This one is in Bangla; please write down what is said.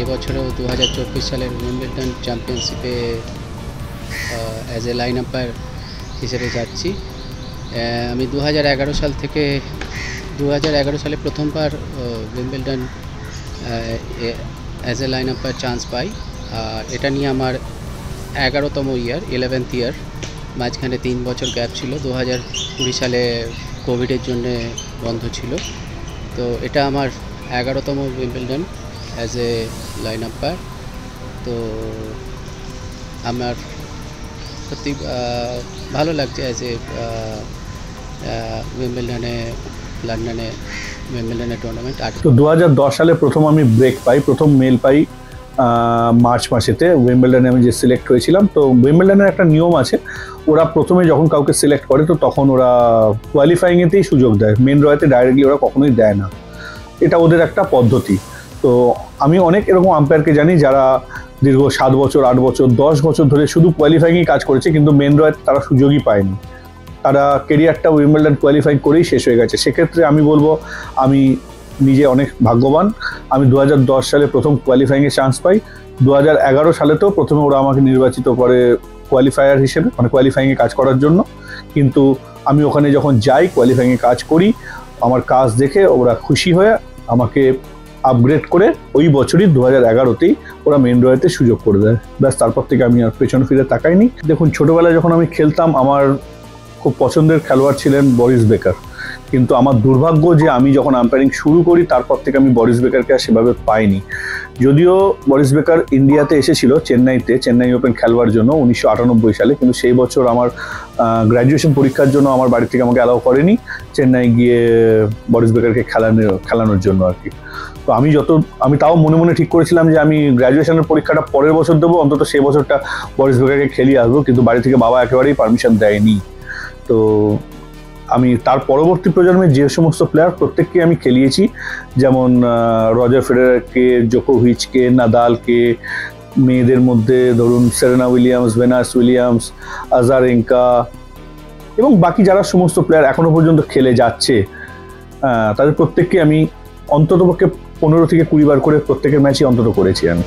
এবছরেও 2024 সালের উইম্বলডন চ্যাম্পিয়নশিপে অ্যাজ এ লাইন আম্পায়ার হিসেবে যাচ্ছি। আমি 2011 সালে প্রথমবার Wimbledon as a line umpire chance পাই। আর এটা নিয়ে আমার 11তম ইয়ার, 11th ইয়ার। মাঝখানে 3 বছর গ্যাপ ছিল, 2020 সালে কোভিডের জন্যে বন্ধ ছিল। তো এটা আমার 11তম Wimbledon as a line umpire. তো আমার সত্যি ভালো লাগছে অ্যাজ এ লন্ডনে উইম্বলডনে টুর্নামেন্ট। তো 2010 সালে প্রথম আমি ব্রেক পাই, প্রথম মেল পাই মার্চ মাসেতে। উইম্বলডনে আমি যে সিলেক্ট হয়েছিলাম, তো উইম্বলডনের একটা নিয়ম আছে, ওরা প্রথমে যখন কাউকে সিলেক্ট করে তো তখন ওরা কোয়ালিফাইংয়েতেই সুযোগ দেয়, মেন ড্রতে ডাইরেক্টলি ওরা কখনোই দেয় না। এটা ওদের একটা পদ্ধতি। তো আমি অনেক এরকম আম্পায়ারকে জানি যারা দীর্ঘ 7 বছর, 8 বছর, 10 বছর ধরে শুধু কোয়ালিফাইংয়েই কাজ করেছে, কিন্তু মেন ড্রতে তারা সুযোগই পায়নি। তারা কেরিয়ারটা উইম্বলডন কোয়ালিফাই করেই শেষ হয়ে গেছে। সেক্ষেত্রে আমি বলবো আমি নিজে অনেক ভাগ্যবান। আমি 2010 সালে প্রথম কোয়ালিফাইংয়ে চান্স পাই। 2011 সালেতেও প্রথমে ওরা আমাকে নির্বাচিত করে কোয়ালিফায়ার হিসেবে, মানে কোয়ালিফাইংয়ে কাজ করার জন্য। কিন্তু আমি ওখানে যখন যাই, কোয়ালিফাইংয়ে কাজ করি, আমার কাজ দেখে ওরা খুশি হয়ে আমাকে আপগ্রেড করে ওই বছরই 2011তেই ওরা মেন ড্রতে সুযোগ করে দেয়। ব্যাস, তারপর থেকে আমি আর পেছন ফিরে তাকাইনি। দেখুন, ছোটোবেলায় যখন আমি খেলতাম, আমার খুব পছন্দের খেলোয়াড় ছিলেন বরিস বেকার। কিন্তু আমার দুর্ভাগ্য যে আমি যখন আম্পায়ারিং শুরু করি তারপর থেকে আমি বরিস বেকারকে আর সেভাবে পাইনি। যদিও বরিস বেকার ইন্ডিয়াতে এসেছিল চেন্নাই ওপেন খেলবার জন্য 1998 সালে, কিন্তু সেই বছর আমার গ্র্যাজুয়েশন পরীক্ষার জন্য আমার বাড়ি থেকে আমাকে অ্যালাউ করেনি চেন্নাই গিয়ে বরিস বেকারকে খেলানোর জন্য আর কি। তো আমি তাও মনে মনে ঠিক করেছিলাম যে আমি গ্র্যাজুয়েশনের পরীক্ষাটা পরের বছর দেবো, অন্তত সেই বছরটা বরিস বেকারকে খেলিয়ে আসবো। কিন্তু বাড়ি থেকে বাবা একেবারেই পারমিশন দেয়নি। তো আমি তার পরবর্তী প্রজন্মে যে সমস্ত প্লেয়ার প্রত্যেককে আমি খেলিয়েছি, যেমন রজার ফেডারারকে, জোকোভিচকে, নাদালকে, মেয়েদের মধ্যে ধরুন Serena Williams, Venus Williams, Azarenka এবং বাকি যারা সমস্ত প্লেয়ার এখনো পর্যন্ত খেলে যাচ্ছে, তাদের প্রত্যেককে আমি অন্ততপক্ষে 15 থেকে 20 বার করে প্রত্যেকের ম্যাচই অন্তত করেছি আমি।